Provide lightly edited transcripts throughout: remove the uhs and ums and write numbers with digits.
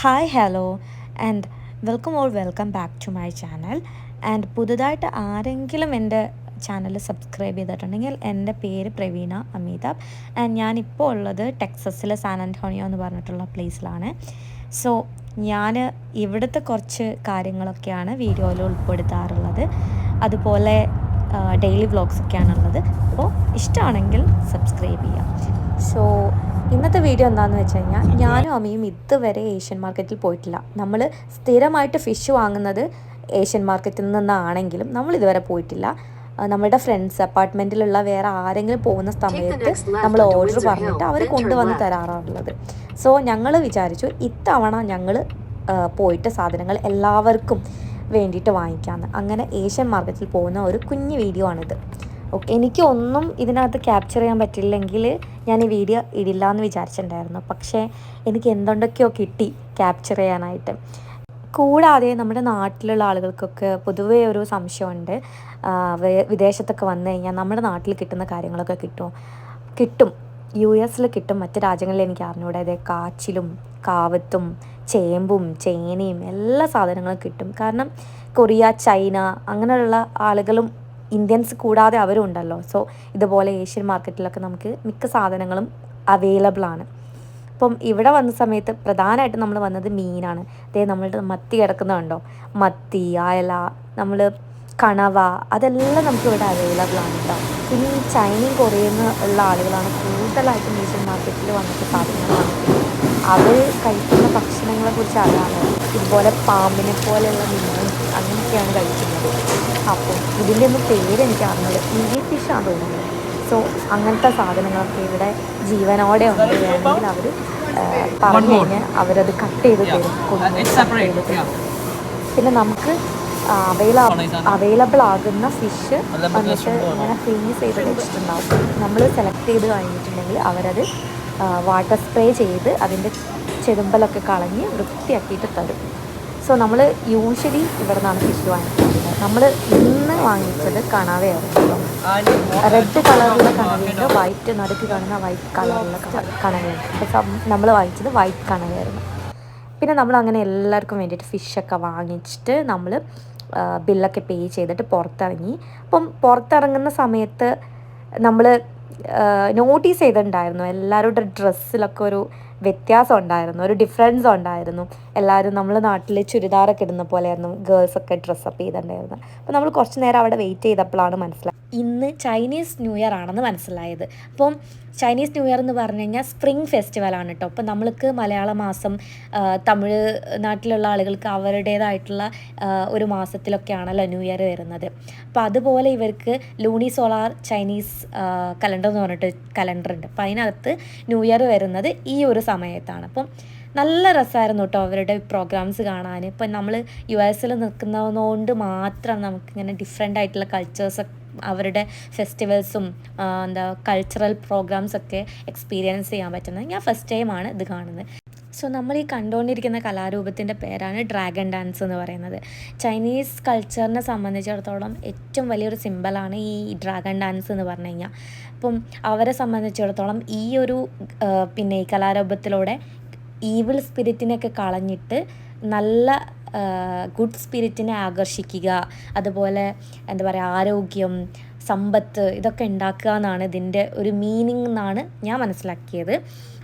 Hi hello and welcome back to my channel. And പുതുതായിട്ട് ആരെങ്കിലും എൻ്റെ ചാനൽ സബ്സ്ക്രൈബ് ചെയ്തിട്ടുണ്ടെങ്കിൽ എൻ്റെ പേര് പ്രവീണ അമിതാഭ് ആൻഡ് ഞാനിപ്പോൾ ഉള്ളത് ടെക്സസിലെ സാൻ ആൻ്റോണിയോ എന്ന് പറഞ്ഞിട്ടുള്ള പ്ലേസിലാണ്. സോ ഞാൻ ഇവിടുത്തെ കുറച്ച് കാര്യങ്ങളൊക്കെയാണ് വീഡിയോയിൽ ഉൾപ്പെടുത്താറുള്ളത്. അതുപോലെ ഡെയിലി വ്ളോഗ്സൊക്കെയാണുള്ളത്. അപ്പോൾ ഇഷ്ടമാണെങ്കിൽ സബ്സ്ക്രൈബ് ചെയ്യാം. സോ ഇന്നത്തെ വീഡിയോ എന്താണെന്ന് വെച്ച് കഴിഞ്ഞാൽ ഞാനും അമ്മയും ഇതുവരെ ഏഷ്യൻ മാർക്കറ്റിൽ പോയിട്ടില്ല. നമ്മൾ സ്ഥിരമായിട്ട് ഫിഷ് വാങ്ങുന്നത് ഏഷ്യൻ മാർക്കറ്റിൽ നിന്നാണെങ്കിലും നമ്മൾ ഇതുവരെ പോയിട്ടില്ല. നമ്മുടെ ഫ്രണ്ട്സ് അപ്പാർട്ട്മെൻറ്റിലുള്ള വേറെ ആരെങ്കിലും പോകുന്ന സമയത്ത് നമ്മൾ ഓർഡർ പറഞ്ഞിട്ട് അവർ കൊണ്ടുവന്ന് തരാറുള്ളത്. സോ ഞങ്ങൾ വിചാരിച്ചു ഇത്തവണ ഞങ്ങൾ പോയിട്ട് സാധനങ്ങൾ എല്ലാവർക്കും വേണ്ടിയിട്ട് വാങ്ങിക്കാമെന്ന്. അങ്ങനെ ഏഷ്യൻ മാർക്കറ്റിൽ പോകുന്ന ഒരു കുഞ്ഞു വീഡിയോ ആണിത്. ഓക്കെ, എനിക്കൊന്നും ഇതിനകത്ത് ക്യാപ്ചർ ചെയ്യാൻ പറ്റില്ലെങ്കിൽ ഞാൻ ഈ വീഡിയോ ഇടില്ല എന്ന് വിചാരിച്ചിട്ടുണ്ടായിരുന്നു. പക്ഷേ എനിക്ക് എന്തുകൊണ്ടൊക്കെയോ കിട്ടി ക്യാപ്ചർ ചെയ്യാനായിട്ട്. കൂടാതെ നമ്മുടെ നാട്ടിലുള്ള ആളുകൾക്കൊക്കെ പൊതുവേ ഒരു സംശയമുണ്ട്, വിദേശത്തൊക്കെ വന്നു കഴിഞ്ഞാൽ നമ്മുടെ നാട്ടിൽ കിട്ടുന്ന കാര്യങ്ങളൊക്കെ കിട്ടും US കിട്ടും, മറ്റ് രാജ്യങ്ങളിൽ എനിക്ക് അറിഞ്ഞൂടെ. അതായത് കാച്ചിലും കാവത്തും ചേമ്പും ചേനയും എല്ലാ സാധനങ്ങളും കിട്ടും. കാരണം കൊറിയ, ചൈന അങ്ങനെയുള്ള ആളുകളും ഇന്ത്യൻസ് കൂടാതെ അവരും ഉണ്ടല്ലോ. സോ ഇതുപോലെ ഏഷ്യൻ മാർക്കറ്റിലൊക്കെ നമുക്ക് മിക്ക സാധനങ്ങളും അവൈലബിൾ ആണ്. അപ്പം ഇവിടെ വന്ന സമയത്ത് പ്രധാനമായിട്ട് നമ്മൾ വന്നത് മീനാണ്. അതേ നമ്മളുടെ മത്തി കിടക്കുന്നതുണ്ടോ, മത്തി, അയല, നമ്മൾ കണവ, അതെല്ലാം നമുക്ക് ഇവിടെ അവൈലബിൾ ആണ് കേട്ടോ. പിന്നെ ഈ ചൈനയും കൊറിയയിൽ ഉള്ള ആളുകളാണ് കൂടുതലായിട്ടും ഏഷ്യൻ മാർക്കറ്റിൽ വന്നിട്ട് സാധനങ്ങൾ വാങ്ങിക്കുന്നത്. അവർ കഴിക്കുന്ന ഭക്ഷണങ്ങളെക്കുറിച്ച് അറിയാമോ? ഇതുപോലെ പാമ്പിനെ പോലെയുള്ള മീനും അങ്ങനെയൊക്കെയാണ് കഴിക്കുന്നത്. അപ്പം ഇതിൻ്റെ ഒന്നും പേര് എനിക്ക് അറിഞ്ഞത് ഇംഗ്ലീഷ് ഫിഷാണ് തോന്നുന്നത്. സോ അങ്ങനത്തെ സാധനങ്ങളൊക്കെ ഇവിടെ ജീവനോടെ ഉണ്ട്. വേണമെങ്കിൽ അവർ പറഞ്ഞു കഴിഞ്ഞാൽ അവരത് കട്ട് ചെയ്ത് തരും, പിന്നെ നമുക്ക് അവൈലബിൾ ആകുന്ന ഫിഷ് വന്നിട്ട് ഇങ്ങനെ ഫ്രീസ് ചെയ്ത് വെച്ചിട്ടുണ്ടാവും. നമ്മൾ സെലക്ട് ചെയ്ത് കഴിഞ്ഞിട്ടുണ്ടെങ്കിൽ അവരത് വാട്ടർ സ്പ്രേ ചെയ്ത് അതിൻ്റെ ചെതുമ്പലൊക്കെ കളഞ്ഞ് വൃത്തിയാക്കിയിട്ട് തരും. സോ നമ്മൾ യൂഷ്വലി ഇവിടെ നിന്നാണ് ഫിഷ് വാങ്ങിക്കുന്നത്. നമ്മൾ ഇന്ന് വാങ്ങിച്ചത് കണവയായിരുന്നു. റെഡ് കളറുള്ള കണവയുണ്ട്, വൈറ്റ് നടുക്ക് കാണുന്ന വൈറ്റ് കളറുള്ള കണവയുണ്ട്. പക്ഷെ നമ്മൾ വാങ്ങിച്ചത് വൈറ്റ് കണവയായിരുന്നു. പിന്നെ നമ്മൾ അങ്ങനെ എല്ലാവർക്കും വേണ്ടിയിട്ട് ഫിഷൊക്കെ വാങ്ങിച്ചിട്ട് നമ്മൾ ബില്ലൊക്കെ പേ ചെയ്തിട്ട് പുറത്തിറങ്ങി. അപ്പം പുറത്തിറങ്ങുന്ന സമയത്ത് നമ്മൾ നോട്ടീസ് ചെയ്തിട്ടുണ്ടായിരുന്നു എല്ലാവരുടെ ഡ്രസ്സിലൊക്കെ ഒരു വ്യത്യാസം ഉണ്ടായിരുന്നു, ഒരു ഡിഫറൻസ് ഉണ്ടായിരുന്നു. എല്ലാവരും നമ്മൾ നാട്ടിൽ ചുരിദാറൊക്കെ ഇടുന്ന പോലെയായിരുന്നു ഗേൾസൊക്കെ ഡ്രസ്സപ്പ് ചെയ്തിട്ടുണ്ടായിരുന്നത്. അപ്പോൾ നമ്മൾ കുറച്ച് നേരം അവിടെ വെയിറ്റ് ചെയ്തപ്പോഴാണ് മനസ്സിലായത് ഇന്ന് ചൈനീസ് ന്യൂ ഇയർ ആണെന്ന് മനസ്സിലായത്. അപ്പം ചൈനീസ് ന്യൂ ഇയർ എന്ന് പറഞ്ഞു കഴിഞ്ഞാൽ സ്പ്രിംഗ് ഫെസ്റ്റിവലാണ് കേട്ടോ. അപ്പം നമ്മൾക്ക് മലയാള മാസം, തമിഴ് നാട്ടിലുള്ള ആളുകൾക്ക് അവരുടേതായിട്ടുള്ള ഒരു മാസത്തിലൊക്കെയാണല്ലോ ന്യൂ ഇയർ വരുന്നത്. അപ്പോൾ അതുപോലെ ഇവർക്ക് ലൂണി സോളാർ ചൈനീസ് കലണ്ടർ എന്ന് പറഞ്ഞിട്ട് കലണ്ടർ ഉണ്ട്. അപ്പോൾ അതിനകത്ത് ന്യൂ ഇയർ വരുന്നത് ഈ ഒരു സമയത്താണ്. അപ്പം നല്ല രസമായിരുന്നു കേട്ടോ അവരുടെ പ്രോഗ്രാംസ് കാണാൻ. ഇപ്പം നമ്മൾ US നിൽക്കുന്നതുകൊണ്ട് മാത്രം നമുക്കിങ്ങനെ ഡിഫറെൻ്റ് ആയിട്ടുള്ള കൾച്ചേഴ്സൊക്കെ, അവരുടെ ഫെസ്റ്റിവൽസും കൾച്ചറൽ പ്രോഗ്രാംസൊക്കെ എക്സ്പീരിയൻസ് ചെയ്യാൻ പറ്റുന്നത്. ഞാൻ ഫസ്റ്റ് ടൈമാണ് ഇത് കാണുന്നത്. സോ നമ്മൾ ഈ കണ്ടുകൊണ്ടിരിക്കുന്ന കലാരൂപത്തിൻ്റെ പേരാണ് ഡ്രാഗൺ ഡാൻസ് എന്ന് പറയുന്നത്. ചൈനീസ് കൾച്ചറിനെ സംബന്ധിച്ചിടത്തോളം ഏറ്റവും വലിയൊരു സിമ്പലാണ് ഈ ഡ്രാഗൺ ഡാൻസ് എന്ന് പറഞ്ഞു കഴിഞ്ഞാൽ. അപ്പം അവരെ സംബന്ധിച്ചിടത്തോളം ഈ ഒരു പിന്നെ ഈ കലാരൂപത്തിലൂടെ ഈവിൾ സ്പിരിറ്റിനെയൊക്കെ കളഞ്ഞിട്ട് നല്ല ഗുഡ് സ്പിരിറ്റിനെ ആകർഷിക്കുക, അതുപോലെ എന്താ പറയുക, ആരോഗ്യം, സമ്പത്ത്, ഇതൊക്കെ ഉണ്ടാക്കുക എന്നാണ് ഇതിൻ്റെ ഒരു മീനിങ് എന്നാണ് ഞാൻ മനസ്സിലാക്കിയത്.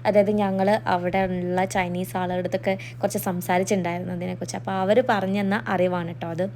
അതായത് ഞങ്ങൾ അവിടെ ഉള്ള ചൈനീസ് ആളുകളുടെ അടുത്തൊക്കെ കുറച്ച് സംസാരിച്ചിട്ടുണ്ടായിരുന്നു അതിനെക്കുറിച്ച്. അപ്പോൾ അവർ പറഞ്ഞു തന്ന അറിവാണ് കേട്ടോ അത്.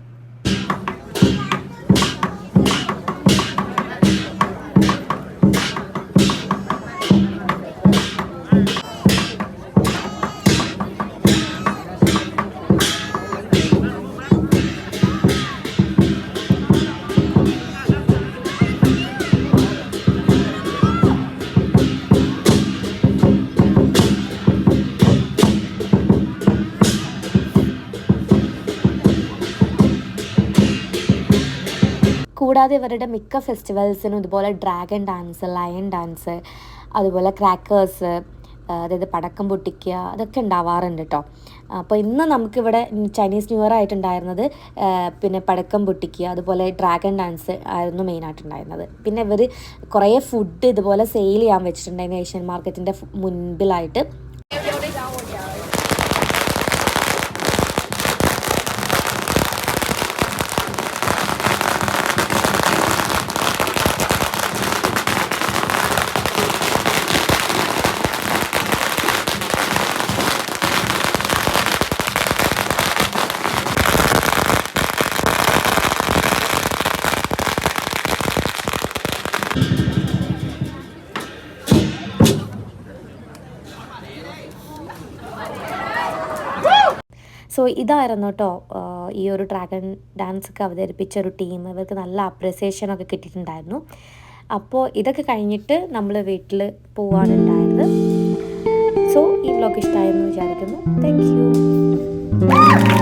കൂടാതെ ഇവരുടെ മിക്ക ഫെസ്റ്റിവൽസിനും ഇതുപോലെ ഡ്രാഗൺ ഡാൻസ്, ലയൺ ഡാൻസ്, അതുപോലെ ക്രാക്കേഴ്സ്, അതായത് പടക്കം പൊട്ടിക്കുക, അതൊക്കെ ഉണ്ടാവാറുണ്ട് കേട്ടോ. അപ്പോൾ ഇന്ന് നമുക്കിവിടെ ചൈനീസ് ന്യൂ ഇയർ ആയിട്ടുണ്ടായിരുന്നത് പിന്നെ പടക്കം പൊട്ടിക്കുക, അതുപോലെ ഡ്രാഗൺ ഡാൻസ് ആയിരുന്നു മെയിനായിട്ടുണ്ടായിരുന്നത്. പിന്നെ ഇവർ കുറേ ഫുഡ് ഇതുപോലെ സെയിൽ ചെയ്യാൻ വെച്ചിട്ടുണ്ടായിരുന്നു ഏഷ്യൻ മാർക്കറ്റിൻ്റെ മുൻപിലായിട്ട്. സോ ഇതായിരുന്നു കേട്ടോ ഈ ഒരു ഡ്രാഗൺ ഡാൻസ് ഒക്കെ അവതരിപ്പിച്ച ഒരു ടീം. ഇവർക്ക് നല്ല അപ്രിസിയേഷനൊക്കെ കിട്ടിയിട്ടുണ്ടായിരുന്നു. അപ്പോൾ ഇതൊക്കെ കഴിഞ്ഞിട്ട് നമ്മൾ വീട്ടിൽ പോവാണ് ഉണ്ടായത്. സോ ഈ വ്ലോഗ് ഇഷ്ടമായെന്ന് വിചാരിക്കുന്നു. Thank you.